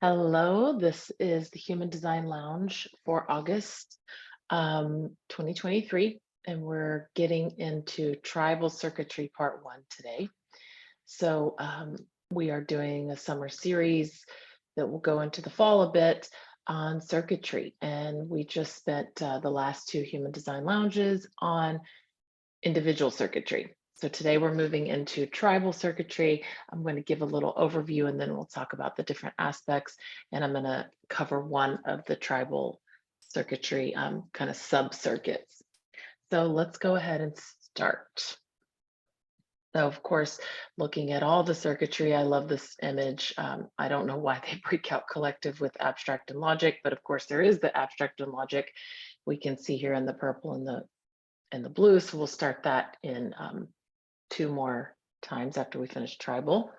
Hello, this is the Human Design Lounge for August 2023, and we're getting into Tribal Circuitry Part 1 today. So we are doing a summer series that will go into the fall a bit on circuitry, and we just spent the last two Human Design Lounges on individual circuitry. So today we're moving into tribal circuitry. I'm going to give a little overview and then we'll talk about the different aspects. And I'm going to cover one of the tribal circuitry kind of sub-circuits. So let's go ahead and start. So of course, looking at all the circuitry, I love this image. I don't know why they break out collective with abstract and logic, but of course there is the abstract and logic. We can see here in the purple and the blue. So we'll start that in two more times after we finish tribal.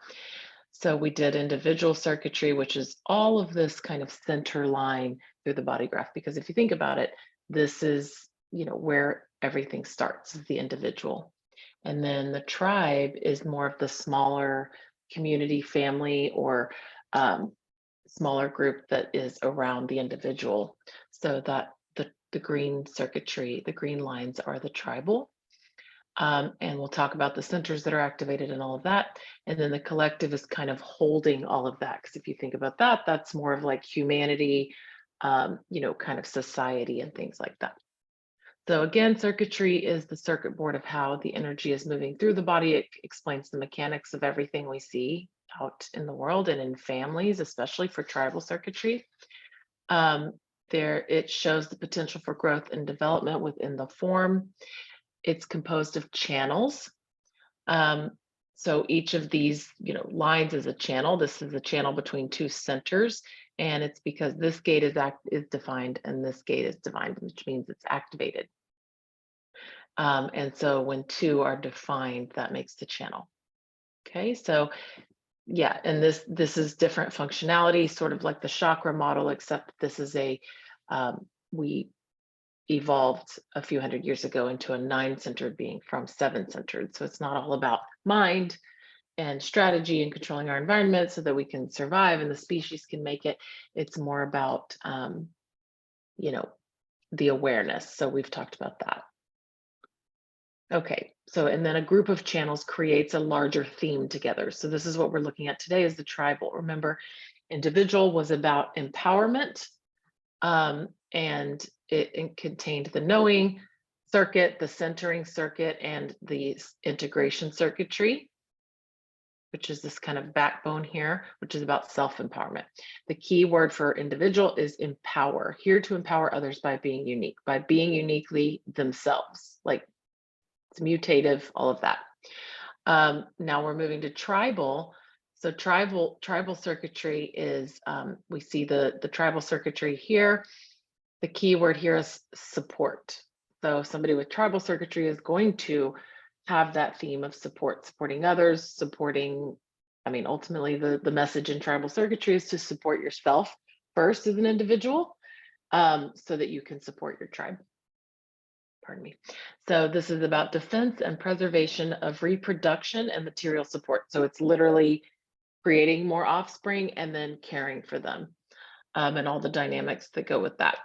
So we did individual circuitry, which is all of this kind of center line through the body graph. Because if you think about it, this is, where everything starts, is the individual. And then the tribe is more of the smaller community, family, or smaller group that is around the individual. So that the green circuitry, the green lines are the tribal. And we'll talk about the centers that are activated and all of that. And then the collective is kind of holding all of that. Because if you think about that, that's more of like humanity, kind of society and things like that. So again, circuitry is the circuit board of how the energy is moving through the body. It explains the mechanics of everything we see out in the world and in families, especially for tribal circuitry. It shows the potential for growth and development within the form. It's composed of channels. So each of these, lines is a channel. This is a channel between two centers, and it's because this gate is defined and this gate is defined, which means it's activated. And so when two are defined, that makes the channel. Okay, so yeah, and this is different functionality, sort of like the chakra model, except this is we evolved a few hundred years ago into a 9-centered being from 7-centered. So it's not all about mind and strategy and controlling our environment so that we can survive and the species can make it. It's more about, the awareness. So we've talked about that. Okay, so and then a group of channels creates a larger theme together. So this is what we're looking at today is the tribal. Remember, individual was about empowerment, and it contained the knowing circuit, the centering circuit, and the integration circuitry, which is this kind of backbone here, which is about self-empowerment. The key word for individual is empower, here to empower others by being unique, by being uniquely themselves, like it's mutative, all of that. Now we're moving to tribal. So tribal circuitry is, we see the tribal circuitry here. The key word here is support. So somebody with tribal circuitry is going to have that theme of support, supporting others, supporting, ultimately the message in tribal circuitry is to support yourself first as an individual, so that you can support your tribe. Pardon me. So this is about defense and preservation of reproduction and material support. So it's literally creating more offspring and then caring for them, and all the dynamics that go with that.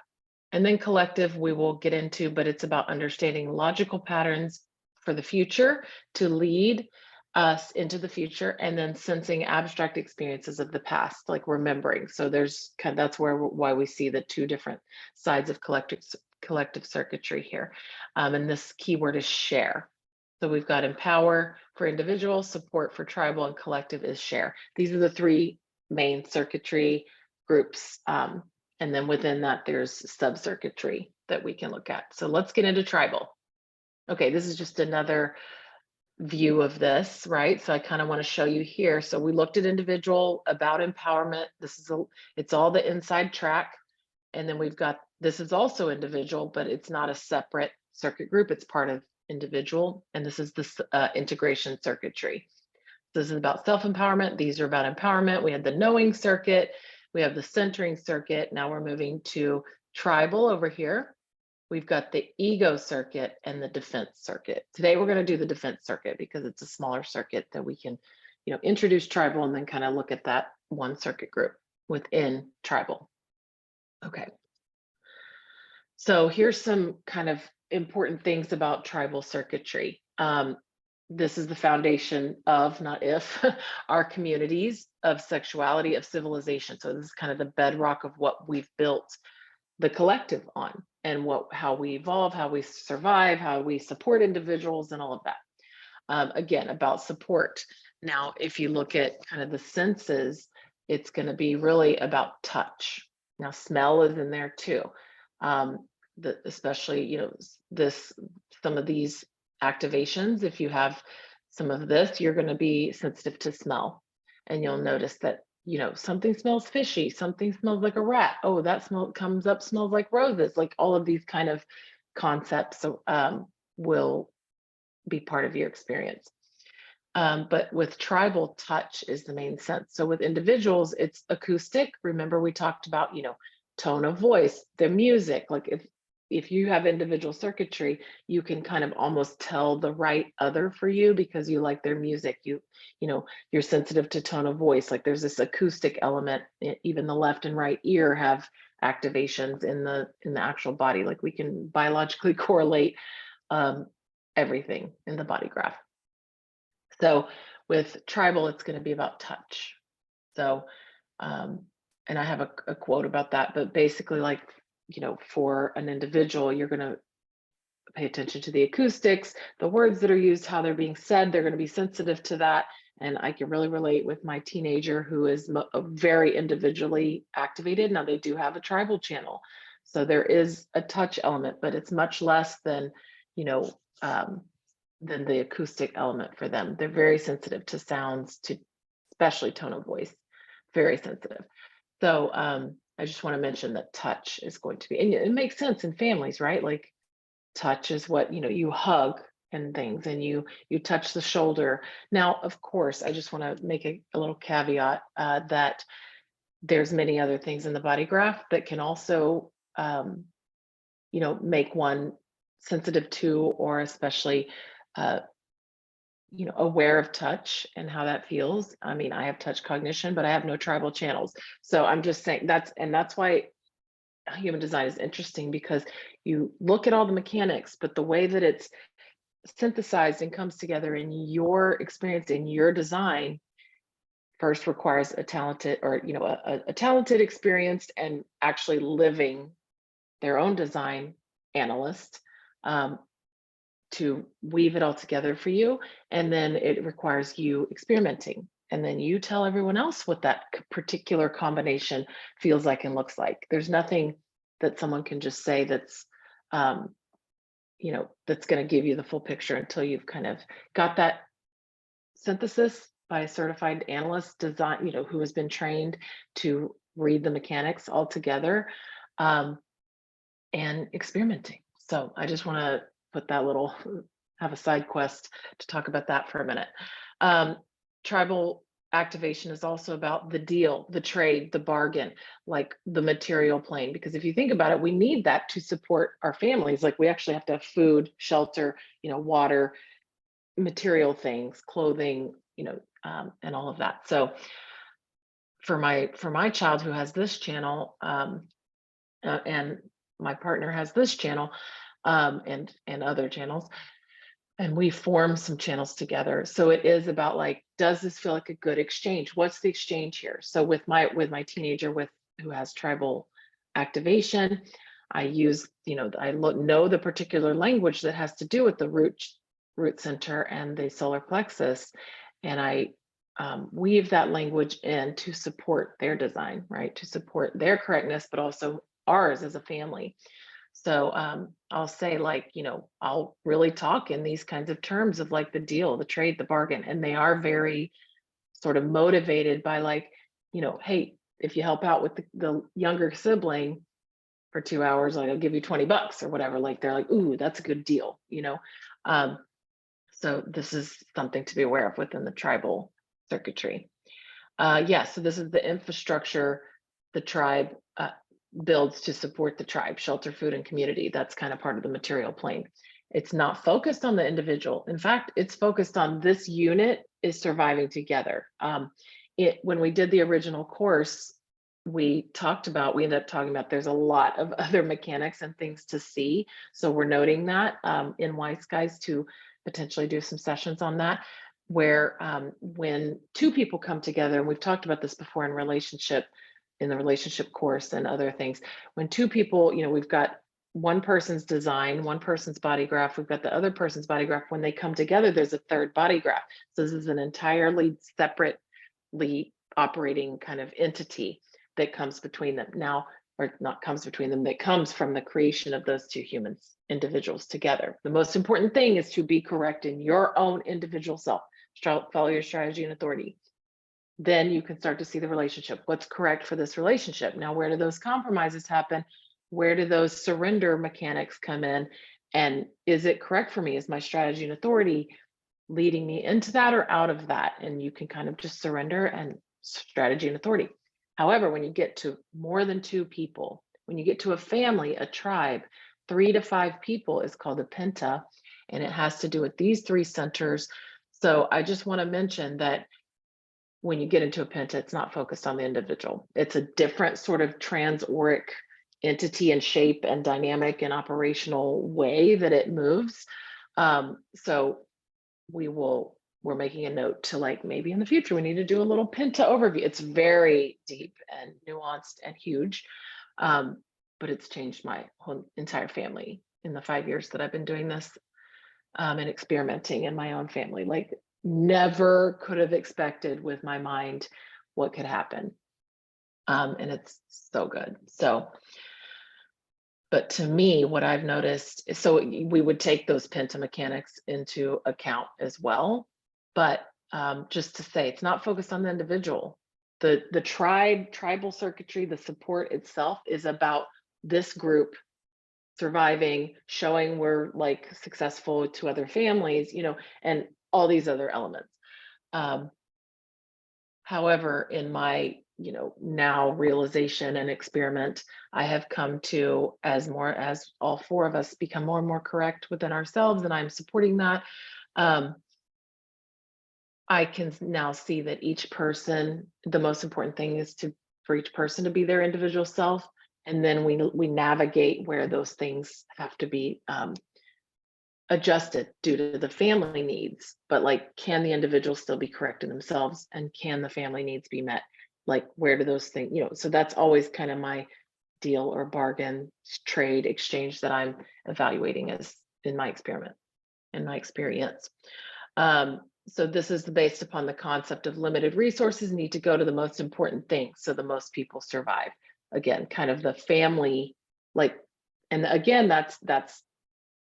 And then collective we will get into, but it's about understanding logical patterns for the future to lead us into the future, and then sensing abstract experiences of the past, like remembering. So there's that's why we see the two different sides of collective circuitry here. And this keyword is share. So we've got empower for individual, support for tribal, and collective is share. These are the three main circuitry groups. And then within that, there's sub-circuitry that we can look at. So let's get into tribal. Okay, this is just another view of this, right? So I kind of want to show you here. So we looked at individual, about empowerment. It's all the inside track. And then we've got, this is also individual, but it's not a separate circuit group. It's part of individual. And this is the integration circuitry. This is about self-empowerment. These are about empowerment. We had the knowing circuit. We have the centering circuit. Now we're moving to tribal over here. We've got the ego circuit and the defense circuit. Today we're going to do the defense circuit because it's a smaller circuit that we can, introduce tribal and then kind of look at that one circuit group. within tribal. Okay. So here's some kind of important things about tribal circuitry. This is the foundation of, not if, our communities of sexuality, of civilization. So this is kind of the bedrock of what we've built the collective on, and how we evolve, how we survive, how we support individuals, and all of that. Again, about support. Now, if you look at kind of the senses, it's going to be really about touch. Now, smell is in there too. Especially, some of these activations, if you have some of this, you're going to be sensitive to smell. And you'll notice that, something smells fishy, something smells like a rat. Oh, that smell comes up, smells like roses. Like all of these kind of concepts will be part of your experience. But with tribal, touch is the main sense. So with individuals, it's acoustic. Remember, we talked about, tone of voice, the music. Like if you have individual circuitry, you can kind of almost tell the right other for you because you like their music. You're sensitive to tone of voice. Like there's this acoustic element. Even the left and right ear have activations in the actual body. Like we can biologically correlate everything in the body graph. So with tribal, it's going to be about touch. So, and I have a quote about that, but basically, like, for an individual, you're going to pay attention to the acoustics, the words that are used, how they're being said. They're going to be sensitive to that. And I can really relate with my teenager who is very individually activated. Now, they do have a tribal channel. So there is a touch element, but it's much less than, than the acoustic element for them. They're very sensitive to sounds, to especially tone of voice, very sensitive. So I just want to mention that touch is going to be, and it makes sense in families, right? Like touch is what, you hug and things, and you touch the shoulder. Now, of course, I just want to make a little caveat that there's many other things in the body graph that can also, make one sensitive to, or especially aware of touch and how that feels. I mean, I have touch cognition, but I have no tribal channels. So I'm just saying that's why human design is interesting, because you look at all the mechanics, but the way that it's synthesized and comes together in your experience, in your design, first requires a talented, or a talented, experienced, and actually living their own design analyst to weave it all together for you. And then it requires you experimenting. And then you tell everyone else what that particular combination feels like and looks like. There's nothing that someone can just say that's, that's going to give you the full picture until you've kind of got that synthesis by a certified analyst design, who has been trained to read the mechanics all together, and experimenting. So I just want to put that have a side quest to talk about that for a minute. Tribal activation is also about the deal, the trade, the bargain, like the material plane. Because if you think about it, we need that to support our families. Like we actually have to have food, shelter, water, material things, clothing, and all of that. So for my child who has this channel, and my partner has this channel, and other channels, and we form some channels together. So it is about like, does this feel like a good exchange? What's the exchange here? So with my teenager who has tribal activation, I use, I know the particular language that has to do with the root center and the solar plexus, and I weave that language in to support their design, right? To support their correctness, but also ours as a family. So I'll say, like, I'll really talk in these kinds of terms of like the deal, the trade, the bargain. And they are very sort of motivated by like, hey, if you help out with the younger sibling for 2 hours, like I'll give you $20 or whatever. Like they're like, ooh, that's a good deal, So this is something to be aware of within the tribal circuitry. So this is the infrastructure the tribe builds to support the tribe: shelter, food, and community. That's kind of part of the material plane. It's not focused on the individual. In fact, it's focused on this unit is surviving together. When we did the original course, we ended up talking about there's a lot of other mechanics and things to see. So we're noting that in Wise Guys to potentially do some sessions on that, where when two people come together, and we've talked about this before in the relationship course and other things, when two people, we've got one person's design, one person's body graph, we've got the other person's body graph. When they come together, there's a third body graph. So this is an entirely separately operating kind of entity that comes between them now, or not comes between them, that comes from the creation of those two individuals together. The most important thing is to be correct in your own individual self. Follow your strategy and authority. Then you can start to see the relationship. What's correct for this relationship? Now, where do those compromises happen? Where do those surrender mechanics come in? And is it correct for me? Is my strategy and authority leading me into that or out of that? And you can kind of just surrender and strategy and authority. However, when you get to more than two people, when you get to a family, a tribe, 3 to 5 people is called a penta, and it has to do with these 3 centers. So I just want to mention that when you get into a penta, it's not focused on the individual. It's a different sort of transauric entity and shape and dynamic and operational way that it moves. So we're making a note to, like, maybe in the future we need to do a little penta overview. It's very deep and nuanced and huge, but it's changed my whole entire family in the 5 years that I've been doing this, and experimenting in my own family. Like, never could have expected with my mind what could happen, and it's so good. But to me, what I've noticed is, so we would take those penta mechanics into account as well. But just to say, it's not focused on the individual. The tribal circuitry, the support itself is about this group surviving, showing we're like successful to other families, and all these other elements. However, in my now realization and experiment, I have come to, as all 4 of us become more and more correct within ourselves, and I'm supporting that, I can now see that each person, the most important thing is for each person to be their individual self, and then we navigate where those things have to be adjusted due to the family needs. But, like, can the individual still be correct in themselves, and can the family needs be met? Like, where do those things, so that's always kind of my deal or bargain, trade, exchange that I'm evaluating as in my experiment, in my experience. So this is based upon the concept of limited resources need to go to the most important thing, so the most people survive. Again, kind of the family, like, and again, that's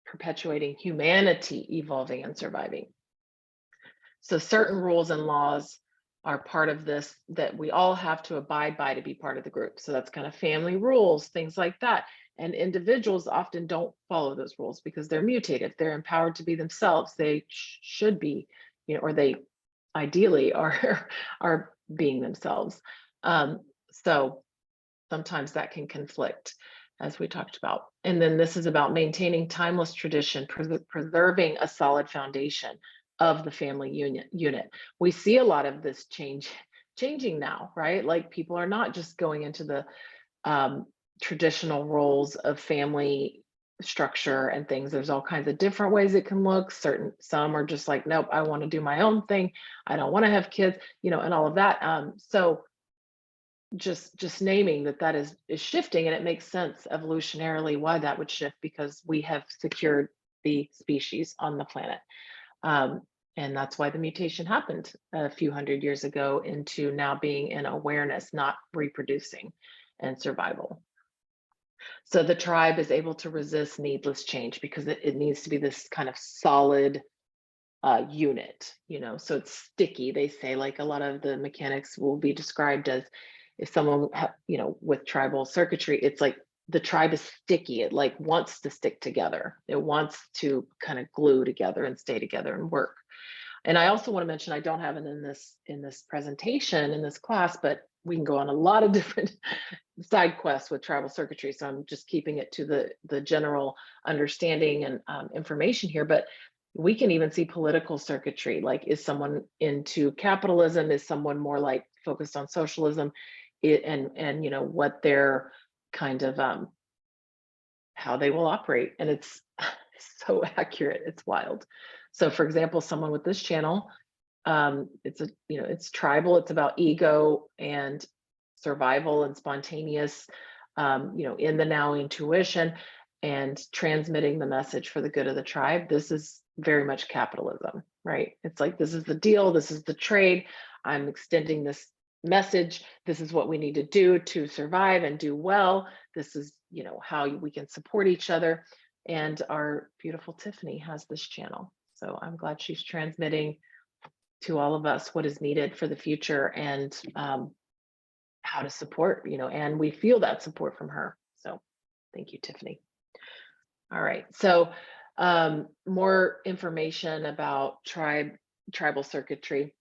perpetuating humanity evolving and surviving. So certain rules and laws are part of this that we all have to abide by to be part of the group. So that's kind of family rules, things like that. And individuals often don't follow those rules because they're mutated. They're empowered to be themselves. They should be, or they ideally are are being themselves. So sometimes that can conflict, as we talked about. And then this is about maintaining timeless tradition, preserving a solid foundation of the family unit. We see a lot of this changing now, right? Like, people are not just going into the traditional roles of family structure and things. There's all kinds of different ways it can look. Some are just like, nope, I want to do my own thing. I don't want to have kids, and all of that. So just naming that is shifting, and it makes sense evolutionarily why that would shift, because we have secured the species on the planet. And that's why the mutation happened a few hundred years ago into now being in awareness, not reproducing and survival. So the tribe is able to resist needless change because it needs to be this kind of solid unit, so it's sticky. They say, like, a lot of the mechanics will be described as, if someone, with tribal circuitry, it's like the tribe is sticky. It, like, wants to stick together. It wants to kind of glue together and stay together and work. And I also want to mention, I don't have it in this presentation, in this class, but we can go on a lot of different side quests with tribal circuitry. So I'm just keeping it to the general understanding and information here. But we can even see political circuitry. Like, is someone into capitalism? Is someone more like focused on socialism? and what their kind of how they will operate. And it's so accurate, it's wild. So for example, someone with this channel, it's tribal, it's about ego and survival and spontaneous, in the now intuition and transmitting the message for the good of the tribe. This is very much capitalism, right? It's like, this is the deal, this is the trade. I'm extending this message. This is what we need to do to survive and do well. This is, how we can support each other. And our beautiful Tiffany has this channel. So I'm glad she's transmitting to all of us what is needed for the future, and how to support, and we feel that support from her. So thank you, Tiffany. All right. So more information about tribal circuitry.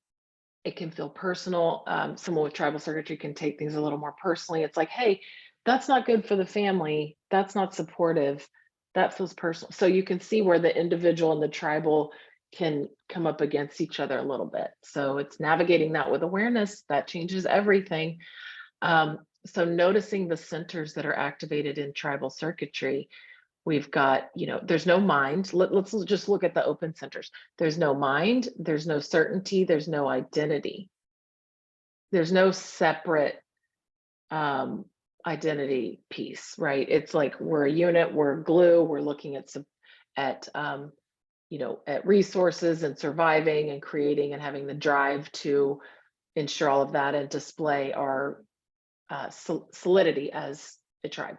It can feel personal. Someone with tribal circuitry can take things a little more personally. It's like, hey, that's not good for the family. That's not supportive. That feels personal. So you can see where the individual and the tribal can come up against each other a little bit. So it's navigating that with awareness that changes everything. So noticing the centers that are activated in tribal circuitry. We've got, there's no mind. Let's just look at the open centers. There's no mind, there's no certainty, there's no identity. There's no separate identity piece, right? It's like we're a unit, we're glue, we're looking at at resources and surviving and creating and having the drive to ensure all of that and display our solidity as a tribe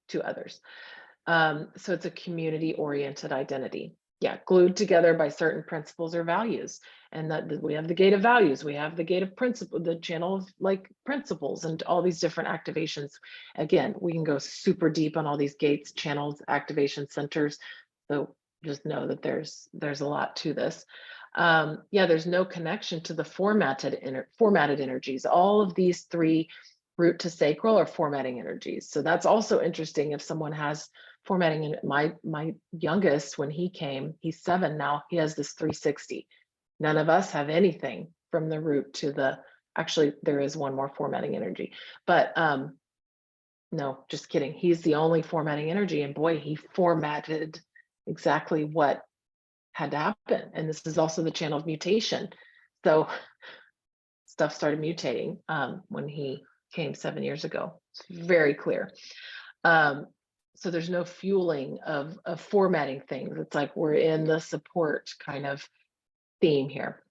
to others. So it's a community-oriented identity. Yeah, glued together by certain principles or values. And that we have the gate of values, we have the gate of principle, the channel of like principles, and all these different activations. Again, we can go super deep on all these gates, channels, activation centers. So just know that there's a lot to this. Yeah, there's no connection to the formatted energies. All of these three, root to sacral, are formatting energies. So that's also interesting. If someone has formatting, in my youngest, when he came, he's 7 now, he has this 360. None of us have anything from the root to the, actually there is one more formatting energy, but no, just kidding. He's the only formatting energy, and boy, he formatted exactly what had to happen. And this is also the channel of mutation. So stuff started mutating when he came 7 years ago. It's very clear. So there's no fueling of formatting things. It's like we're in the support kind of theme here.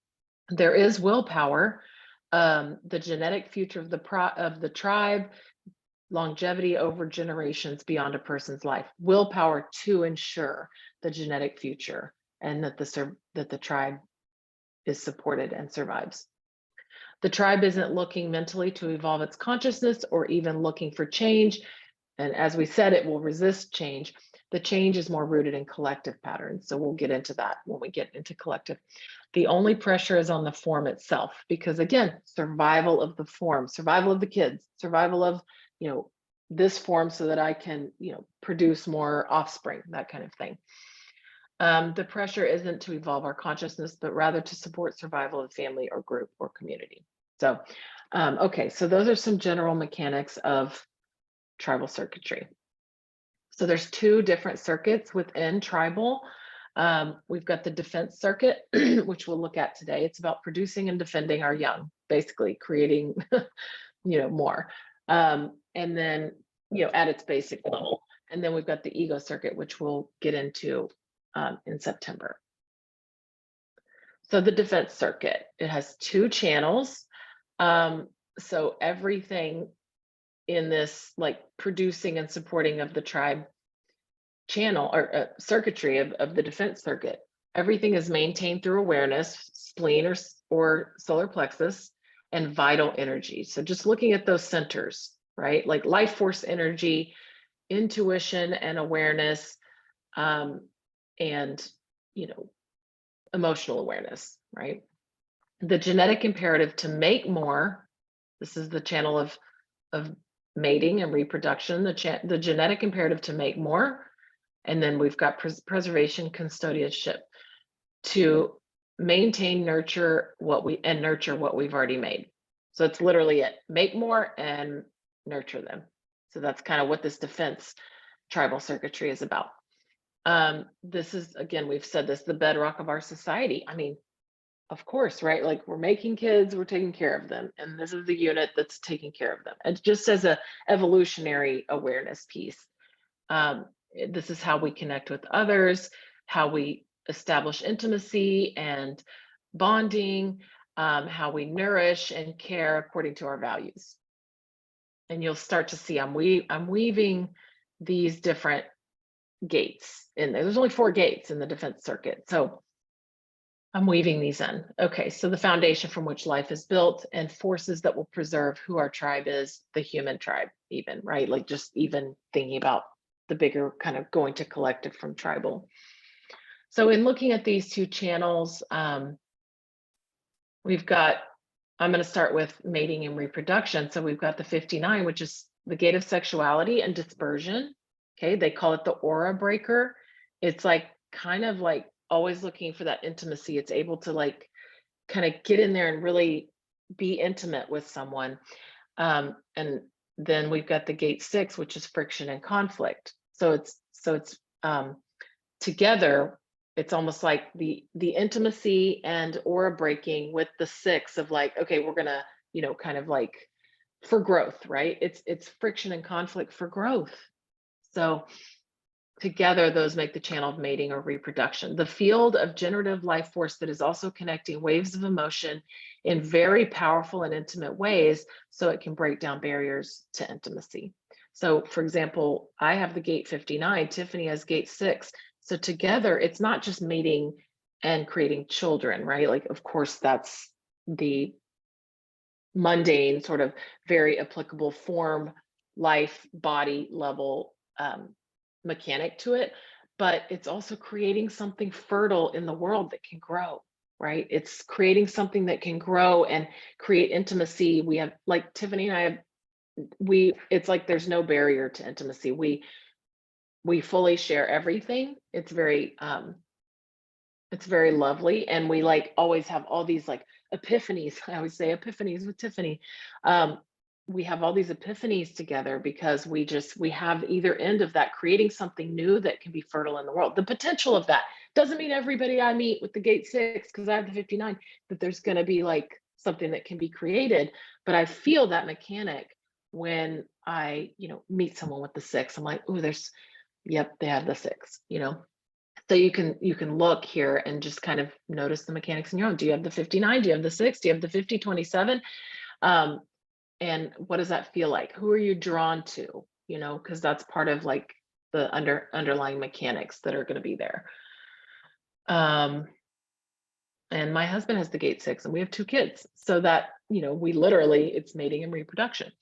There is willpower, the genetic future of the tribe, longevity over generations beyond a person's life, willpower to ensure the genetic future, and that the tribe is supported and survives. The tribe isn't looking mentally to evolve its consciousness or even looking for change. And as we said, it will resist change. The change is more rooted in collective patterns. So we'll get into that when we get into collective. The only pressure is on the form itself, because again, survival of the form, survival of the kids, survival of, this form so that I can, produce more offspring, that kind of thing. The pressure isn't to evolve our consciousness, but rather to support survival of family or group or community. So, okay, so those are some general mechanics of tribal circuitry. So there's 2 different circuits within tribal. We've got the defense circuit, which we'll look at today. It's about producing and defending our young, basically creating, more. And then, at its basic level. And then we've got the ego circuit, which we'll get into in September. So the defense circuit, it has 2 channels. So everything in this, like producing and supporting of the tribe channel or circuitry of the defense circuit, everything is maintained through awareness, spleen or solar plexus, and vital energy. So just looking at those centers, right? Like life force energy, intuition and awareness, and emotional awareness, right? The genetic imperative to make more. This is the channel of mating and reproduction, the genetic imperative to make more. And then we've got preservation, custodianship, to maintain, nurture what we've already made. So it's literally it. Make more and nurture them. So that's kind of what this defense tribal circuitry is about. This is, again, we've said this, the bedrock of our society. I mean, of course, right? Like we're making kids, we're taking care of them, and this is the unit that's taking care of them. And just as a evolutionary awareness piece, this is how we connect with others, how we establish intimacy and bonding, how we nourish and care according to our values. And you'll start to see I'm weaving these different gates in there. There's only 4 gates in the defense circuit. So I'm weaving these in. Okay, so the foundation from which life is built and forces that will preserve who our tribe is, the human tribe, even, right? Like just even thinking about the bigger kind of going to collective from tribal. So in looking at these 2 channels, we've got, I'm going to start with mating and reproduction. So we've got the 59, which is the gate of sexuality and dispersion. Okay, they call it the aura breaker. It's like kind of like always looking for that intimacy. It's able to like kind of get in there and really be intimate with someone. And then we've got the gate 6, which is friction and conflict. So it's together. It's almost like the intimacy and aura breaking with the 6 of like, okay, we're gonna, kind of like for growth, right? It's friction and conflict for growth. So together, those make the channel of mating or reproduction. The field of generative life force that is also connecting waves of emotion in very powerful and intimate ways so it can break down barriers to intimacy. So, for example, I have the gate 59, Tiffany has gate 6. So together, it's not just mating and creating children, right? Like, of course, that's the mundane, sort of very applicable form, life, body level mechanic to it, but it's also creating something fertile in the world that can grow, right? It's creating something that can grow and create intimacy. We have, like Tiffany and I have, it's like there's no barrier to intimacy. We fully share everything. It's very lovely, and we like always have all these like epiphanies. I always say epiphanies with Tiffany. We have all these epiphanies together because we have either end of that, creating something new that can be fertile in the world. The potential of that doesn't mean everybody I meet with the gate 6, because I have the 59, that there's going to be like something that can be created. But I feel that mechanic when I meet someone with the 6. I'm like, oh, yep, they have the 6. So you can look here and just kind of notice the mechanics in your own. Do you have the 59? Do you have the 6? Do you have the 50/27? And what does that feel like? Who are you drawn to? Because that's part of like the underlying mechanics that are going to be there. And my husband has the gate 6, and we have 2 kids. So that, we literally, it's mating and reproduction.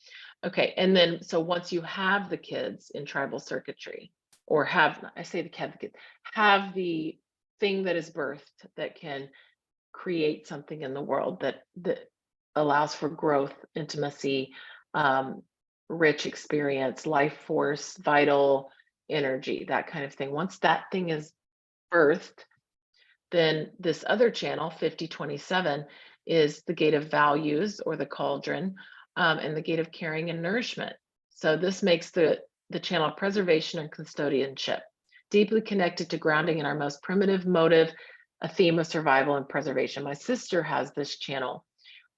Okay. And then, so once you have the kids in tribal circuitry, or have the thing that is birthed that can create something in the world that allows for growth, intimacy, rich experience, life force, vital energy, that kind of thing. Once that thing is birthed, then this other channel, 50/27, is the gate of values, or the cauldron, and the gate of caring and nourishment. So this makes the channel of preservation and custodianship, deeply connected to grounding in our most primitive motive, a theme of survival and preservation. My sister has this channel.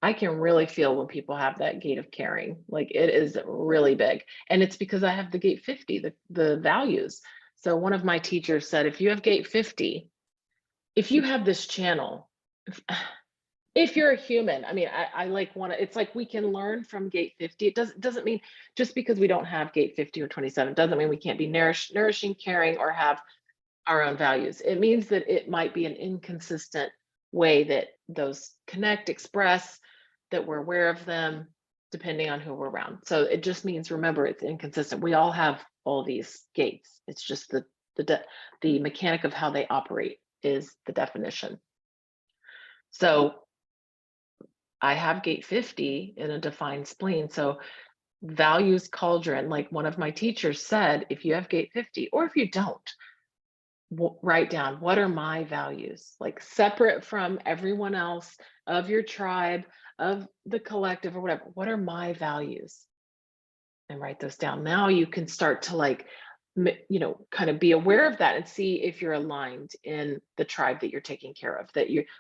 I can really feel when people have that gate of caring, like it is really big. And it's because I have the gate 50, the values. So one of my teachers said, if you have gate 50, if you have this channel, if you're a human, I mean, I like want to, it's like we can learn from gate 50. It doesn't mean just because we don't have gate 50 or 27, doesn't mean we can't be nourishing, caring, or have our own values. It means that it might be an inconsistent way that those connect, express, that we're aware of them, depending on who we're around. So it just means, remember, it's inconsistent. We all have all these gates. It's just the mechanic of how they operate is the definition. So I have gate 50 in a defined spleen. So values cauldron, like one of my teachers said, if you have gate 50, or if you don't, write down, what are my values, like separate from everyone else of your tribe, of the collective or whatever, what are my values? And write those down. Now you can start to like, kind of be aware of that and see if you're aligned in the tribe that you're taking care of,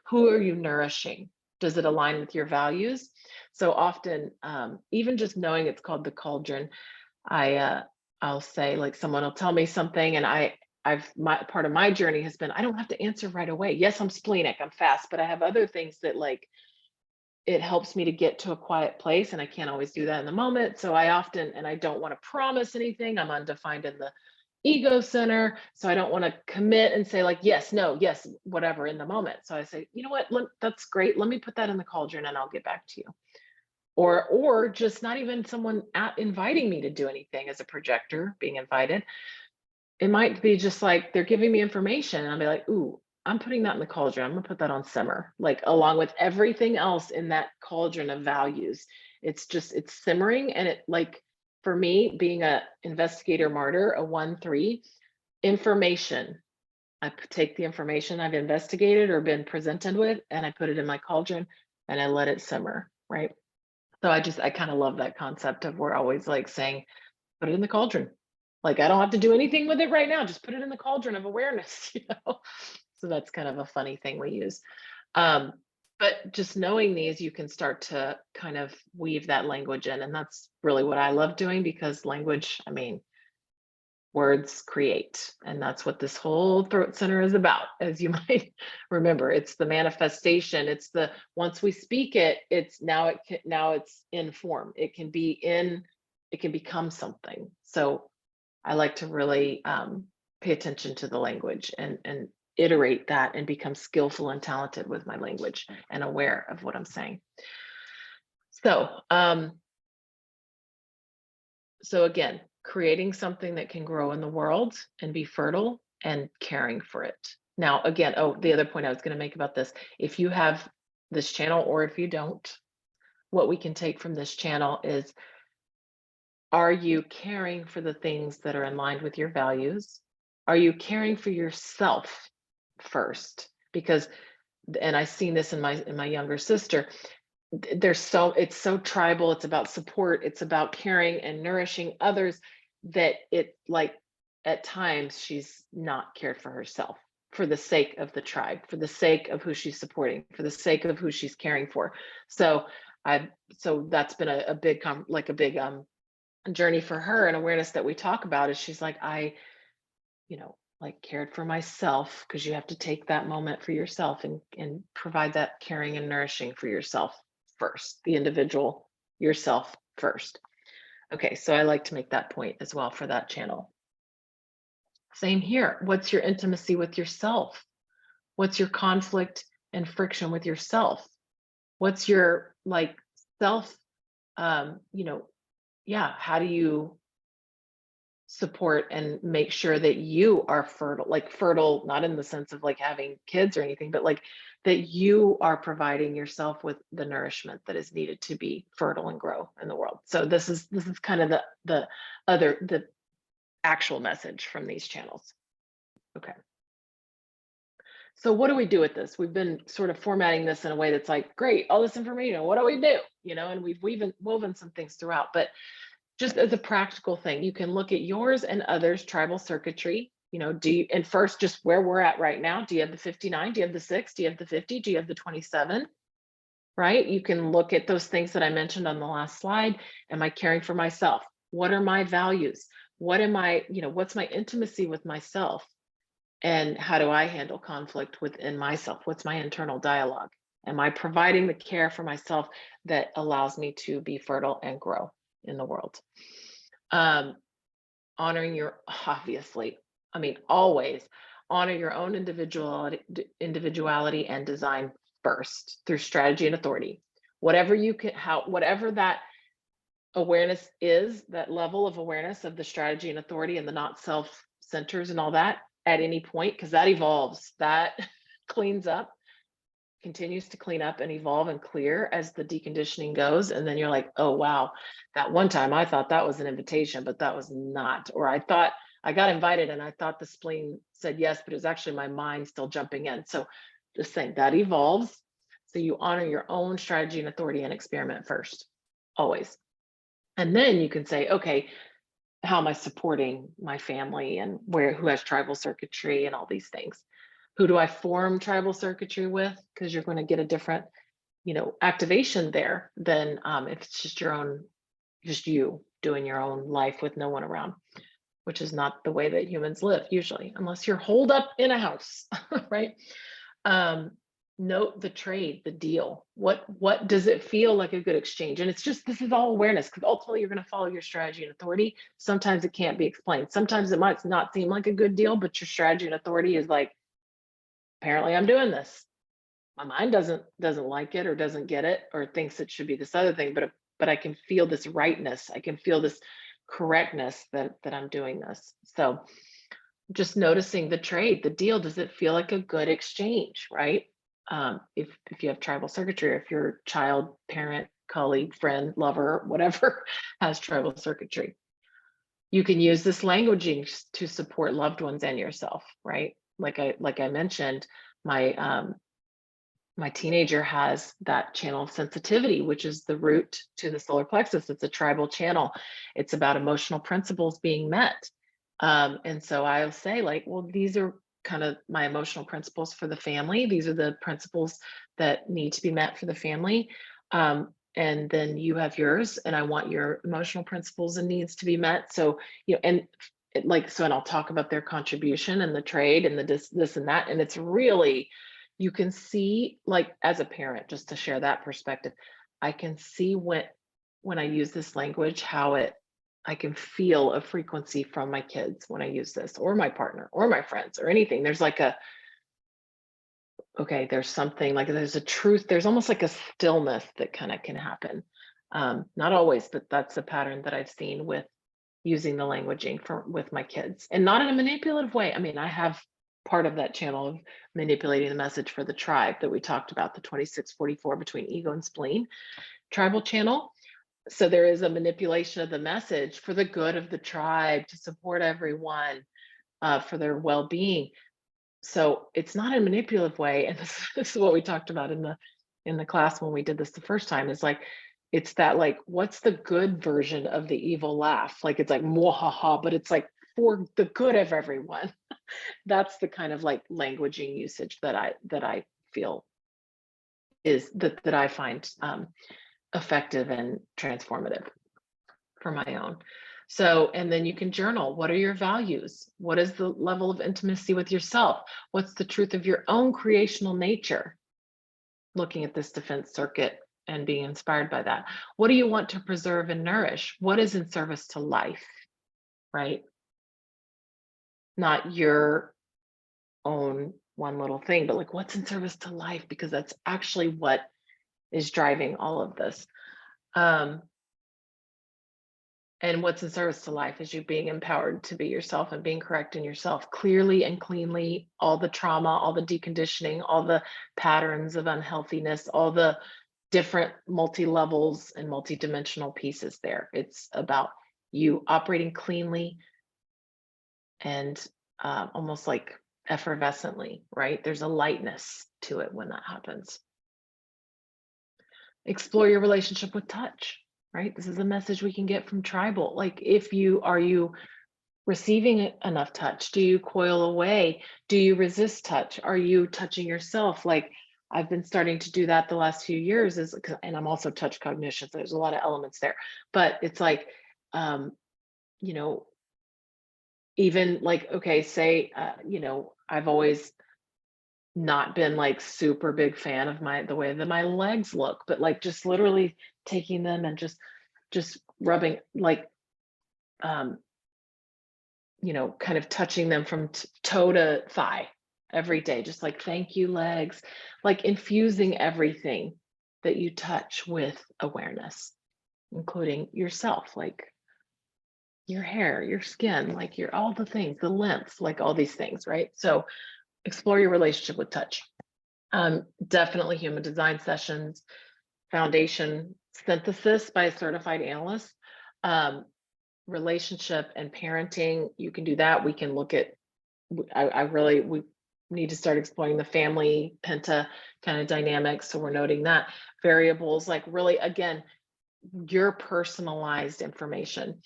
who are you nourishing? Does it align with your values? So often, even just knowing it's called the cauldron, I'll say, like, someone will tell me something and my part of my journey has been, I don't have to answer right away. Yes, I'm splenic, I'm fast, but I have other things that like, it helps me to get to a quiet place, and I can't always do that in the moment. So I often, and I don't want to promise anything. I'm undefined in the ego center. So I don't want to commit and say like, yes, no, yes, whatever in the moment. So I say, you know what, that's great. Let me put that in the cauldron and I'll get back to you. Or just not even someone inviting me to do anything as a projector being invited. It might be just like they're giving me information and I'll be like, ooh, I'm putting that in the cauldron. I'm gonna put that on simmer, like along with everything else in that cauldron of values. It's simmering. And it, like, for me, being a investigator martyr, a 1-3, information. I take the information I've investigated or been presented with, and I put it in my cauldron and I let it simmer, right? So I kind of love that concept of, we're always like saying, put it in the cauldron. Like, I don't have to do anything with it right now. Just put it in the cauldron of awareness, you know? So that's kind of a funny thing we use. Um, but just knowing these, you can start to kind of weave that language in. And that's really what I love doing, because language, I mean, words create. And that's what this whole throat center is about. As you might remember, it's the manifestation. It's the, once we speak it, now it's in form. It can become something. So I like to really pay attention to the language and iterate that and become skillful and talented with my language and aware of what I'm saying. So again, creating something that can grow in the world and be fertile and caring for it. Now, again, the other point I was going to make about this, if you have this channel or if you don't, what we can take from this channel is, are you caring for the things that are in line with your values? Are you caring for yourself first? Because, and I've seen this in my younger sister, it's so tribal. It's about support. It's about caring and nourishing others, that it, like, at times she's not cared for herself for the sake of the tribe, for the sake of who she's supporting, for the sake of who she's caring for. So that's been a big journey for her, and awareness that we talk about is, she's like, I, like, cared for myself, because you have to take that moment for yourself and provide that caring and nourishing for yourself first, the individual, yourself first. Okay, so I like to make that point as well for that channel. Same here. What's your intimacy with yourself? What's your conflict and friction with yourself? What's your, like, self, how do you support and make sure that you are fertile, like fertile, not in the sense of like having kids or anything, but like that you are providing yourself with the nourishment that is needed to be fertile and grow in the world. So this is kind of the actual message from these channels. Okay. So what do we do with this? We've been sort of formatting this in a way that's like, great, all this information, what do we do? And we've woven some things throughout, but just as a practical thing, you can look at yours and others' tribal circuitry. And first, just where we're at right now. Do you have the 59? Do you have the 6? Do you have the 50? Do you have the 27? Right? You can look at those things that I mentioned on the last slide. Am I caring for myself? What are my values? What am I, what's my intimacy with myself? And how do I handle conflict within myself? What's my internal dialogue? Am I providing the care for myself that allows me to be fertile and grow in the world? Honoring always honor your own individuality and design first through strategy and authority. Whatever that awareness is, that level of awareness of the strategy and authority and the not self centers and all that at any point, because that evolves, that cleans up, continues to clean up and evolve and clear as the deconditioning goes. And then you're like, oh, wow, that one time I thought that was an invitation, but that was not. Or I thought I got invited and I thought the spleen said yes, but it was actually my mind still jumping in. So just saying that evolves. So you honor your own strategy and authority and experiment first, always. And then you can say, okay, how am I supporting my family and who has tribal circuitry and all these things? Who do I form tribal circuitry with? Because you're going to get a different, activation there than if it's just just you doing your own life with no one around, which is not the way that humans live usually, unless you're holed up in a house, right? Um, Note the trade, the deal. What does it feel like a good exchange? And it's just, this is all awareness, because ultimately you're going to follow your strategy and authority. Sometimes it can't be explained. Sometimes it might not seem like a good deal, but your strategy and authority is like, apparently I'm doing this. My mind doesn't like it or doesn't get it or thinks it should be this other thing, but I can feel this rightness. I can feel this correctness that I'm doing this. So just noticing the trade, the deal, does it feel like a good exchange, right? If you have tribal circuitry, or if your child, parent, colleague, friend, lover, whatever has tribal circuitry, you can use this languaging to support loved ones and yourself, right? Like I mentioned, my my teenager has that channel of sensitivity, which is the root to the solar plexus. It's a tribal channel. It's about emotional principles being met. And so I'll say, like, well, these are kind of my emotional principles for the family. These are the principles that need to be met for the family. And then you have yours, and I want your emotional principles and needs to be met. So, and and I'll talk about their contribution and the trade and the this and that. And it's really, you can see, like, as a parent, just to share that perspective, I can see when I use this language, how I can feel a frequency from my kids when I use this, or my partner, or my friends, or anything. There's like okay, there's something, like, there's a truth, there's almost like a stillness that kind of can happen. Not always, but that's a pattern that I've seen with using the languaging with my kids, and not in a manipulative way. I mean, I have part of that channel of manipulating the message for the tribe that we talked about, the 2644 between ego and spleen tribal channel. So there is a manipulation of the message for the good of the tribe, to support everyone, for their well-being. So it's not a manipulative way, and this is what we talked about in the class when we did this the first time. Is like, it's that, like, what's the good version of the evil laugh? Like, it's like mwahaha, but it's like for the good of everyone. That's the kind of, like, languaging usage that I feel is that I find effective and transformative for my own. So, and then you can journal. What are your values? What is the level of intimacy with yourself? What's the truth of your own creational nature? Looking at this defense circuit and being inspired by that. What do you want to preserve and nourish? What is in service to life, right? Not your own one little thing, but like, what's in service to life? Because that's actually what is driving all of this. And what's in service to life is you being empowered to be yourself and being correct in yourself clearly and cleanly. All the trauma, all the deconditioning, all the patterns of unhealthiness, all the different multi-levels and multi-dimensional pieces there. It's about you operating cleanly and almost like effervescently, right? There's a lightness to it when that happens. Explore your relationship with touch, right? This is a message we can get from tribal. Like, are you receiving enough touch? Do you coil away? Do you resist touch? Are you touching yourself? Like, I've been starting to do that the last few years, and I'm also touch cognition, so there's a lot of elements there. But it's like, you know, even like, okay, say, I've always not been like super big fan of the way that my legs look, but like just literally taking them and just rubbing, like, um kind of touching them from toe to thigh every day, just like, thank you, legs, like infusing everything that you touch with awareness, including yourself, like your hair, your skin, like your all the things, the lymph, like all these things, right? So explore your relationship with touch. Definitely human design sessions, foundation synthesis by a certified analyst, relationship and parenting. You can do that. We can look at, I really, need to start exploring the family penta kind of dynamics. So we're noting that. Variables, like really, again, your personalized information.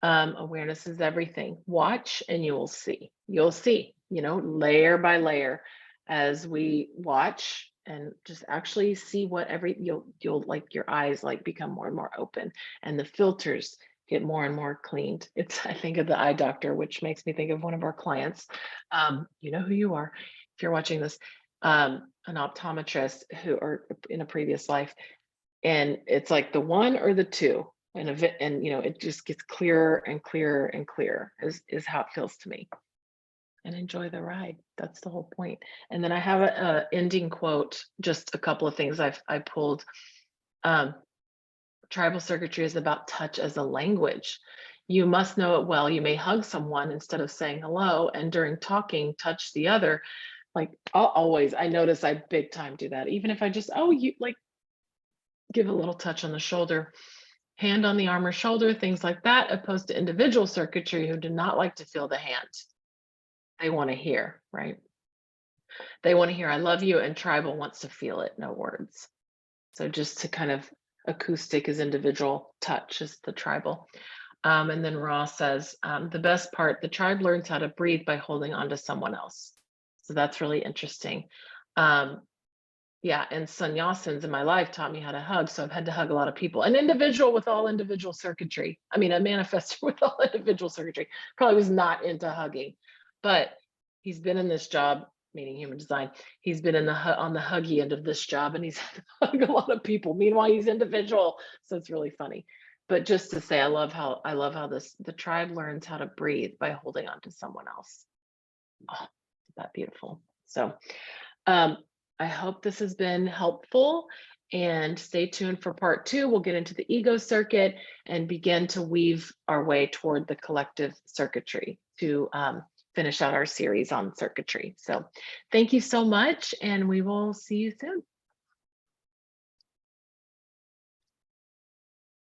Awareness is everything. Watch and you will see. You'll see, layer by layer as we watch and just actually see what you'll like your eyes like become more and more open and the filters get more and more cleaned. I think of the eye doctor, which makes me think of one of our clients. You know who you are if you're watching this, an optometrist who, or in a previous life, and it's like the one or the two, and it just gets clearer and clearer and clearer is how it feels to me. And enjoy the ride. That's the whole point. And then I have a ending quote, just a couple of things I pulled. Tribal circuitry is about touch as a language. You must know it well. You may hug someone instead of saying hello, and during talking, touch the other. Like I notice I big time do that. Even if I just, you like, give a little touch on the shoulder, hand on the arm or shoulder, things like that, opposed to individual circuitry who do not like to feel the hand. They want to hear, right? They want to hear, I love you, and tribal wants to feel it, no words. So just to kind of acoustic is individual, touch is the tribal. And then Ross says, the best part, the tribe learns how to breathe by holding on to someone else. So that's really interesting. Yeah, and sannyasins in my life taught me how to hug. So I've had to hug a lot of people. An individual with all individual circuitry. I mean, a manifestor with all individual circuitry probably was not into hugging, but he's been in this job, meaning human design. He's been on the huggy end of this job, and he's had to hug a lot of people. Meanwhile, he's individual. So it's really funny. But just to say, I love how the tribe learns how to breathe by holding on to someone else. Oh, is that beautiful? So, I hope this has been helpful, and stay tuned for part 2. We'll get into the ego circuit and begin to weave our way toward the collective circuitry to finish out our series on circuitry. So thank you so much, and we will see you soon.